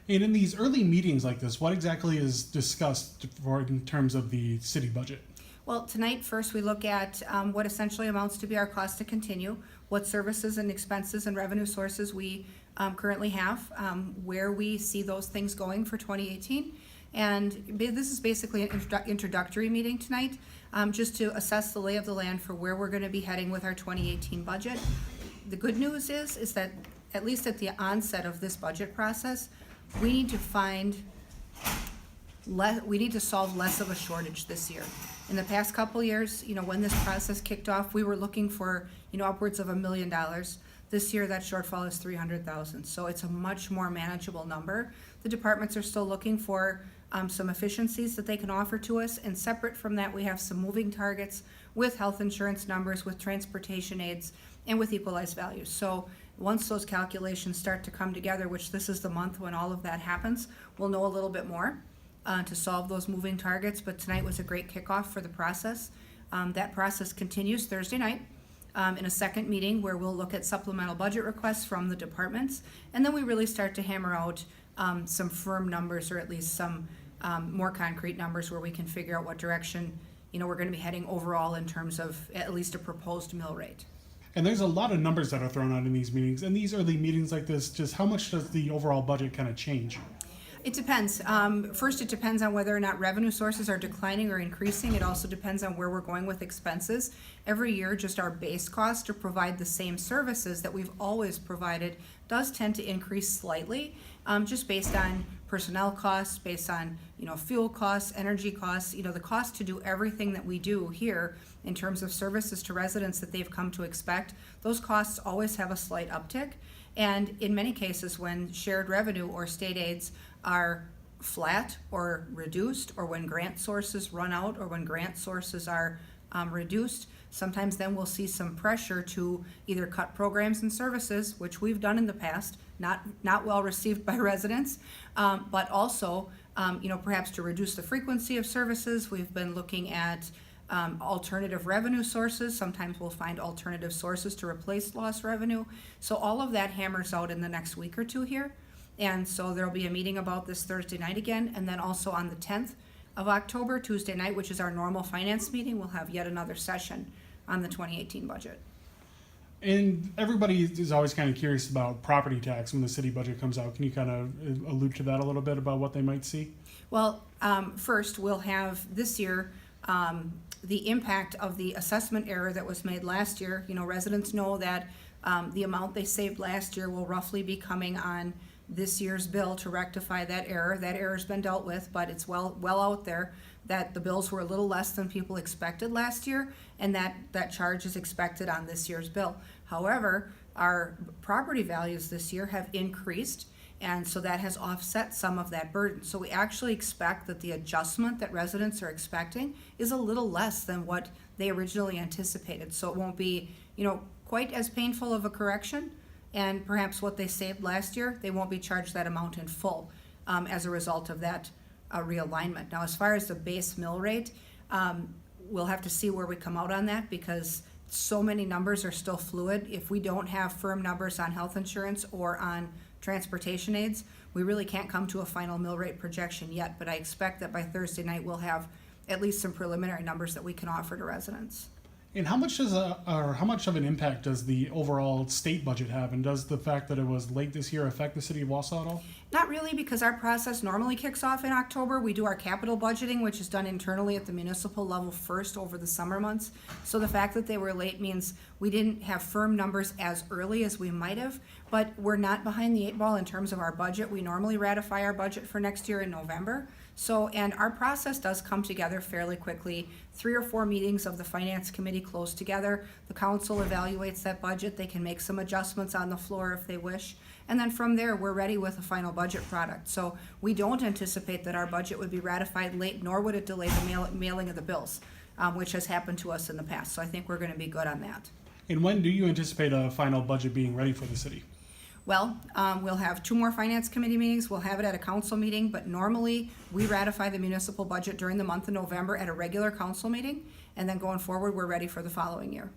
And in these early meetings like this, what exactly is discussed in terms of the city budget? Well, tonight, first, we look at what essentially amounts to be our cost to continue, what services and expenses and revenue sources we currently have, where we see those things going for 2018. And this is basically an introductory meeting tonight, just to assess the lay of the land for where we're going to be heading with our 2018 budget. The good news is that at least at the onset of this budget process, we need to solve less of a shortage this year. In the past couple years, when this process kicked off, we were looking for, upwards of $1 million. This year, that shortfall is $300,000, so it's a much more manageable number. The departments are still looking for some efficiencies that they can offer to us, and separate from that, we have some moving targets with health insurance numbers, with transportation aids, and with equalized values. So once those calculations start to come together, which this is the month when all of that happens, we'll know a little bit more to solve those moving targets. But tonight was a great kickoff for the process. That process continues Thursday night in a second meeting where we'll look at supplemental budget requests from the departments, and then we really start to hammer out some firm numbers, or at least some more concrete numbers where we can figure out what direction we're going to be heading overall in terms of at least a proposed mill rate. And there's a lot of numbers that are thrown out in these meetings. In these early meetings like this, just how much does the overall budget kind of change? It depends. First, it depends on whether or not revenue sources are declining or increasing. It also depends on where we're going with expenses. Every year, just our base cost to provide the same services that we've always provided does tend to increase slightly, just based on personnel costs, based on fuel costs, energy costs, the cost to do everything that we do here in terms of services to residents that they've come to expect. Those costs always have a slight uptick. And in many cases, when shared revenue or state aids are flat or reduced, or when grant sources run out, or when grant sources are reduced, sometimes then we'll see some pressure to either cut programs and services, which we've done in the past, not well received by residents, but also perhaps to reduce the frequency of services. We've been looking at alternative revenue sources. Sometimes we'll find alternative sources to replace lost revenue. So all of that hammers out in the next week or two here. And so there'll be a meeting about this Thursday night again, and then also on the 10th of October, Tuesday night, which is our normal finance meeting, we'll have yet another session on the 2018 budget. And everybody is always kind of curious about property tax when the city budget comes out. Can you kind of allude to that a little bit about what they might see? Well, first we'll have this year the impact of the assessment error that was made last year. Residents know that the amount they saved last year will roughly be coming on this year's bill to rectify that error. That error's been dealt with, but it's well out there that the bills were a little less than people expected last year, and that charge is expected on this year's bill. However, our property values this year have increased, and so that has offset some of that burden. So we actually expect that the adjustment that residents are expecting is a little less than what they originally anticipated. So it won't be, quite as painful of a correction, and perhaps what they saved last year, they won't be charged that amount in full as a result of that realignment. Now, as far as the base mill rate, we'll have to see where we come out on that, because so many numbers are still fluid. If we don't have firm numbers on health insurance or on transportation aids, we really can't come to a final mill rate projection yet, but I expect that by Thursday night we'll have at least some preliminary numbers that we can offer to residents. And how much of an impact does the overall state budget have? And does the fact that it was late this year affect the city of Wausau at all? Not really, because our process normally kicks off in October. We do our capital budgeting, which is done internally at the municipal level first over the summer months. So the fact that they were late means we didn't have firm numbers as early as we might have, but we're not behind the eight ball in terms of our budget. We normally ratify our budget for next year in November. So, and our process does come together fairly quickly. 3 or 4 meetings of the finance committee close together. The council evaluates that budget. They can make some adjustments on the floor if they wish. And then from there, we're ready with a final budget product. So we don't anticipate that our budget would be ratified late, nor would it delay the mailing of the bills, which has happened to us in the past. So I think we're going to be good on that. And when do you anticipate a final budget being ready for the city? Well, we'll have 2 more finance committee meetings. We'll have it at a council meeting, but normally we ratify the municipal budget during the month of November at a regular council meeting, and then going forward, we're ready for the following year.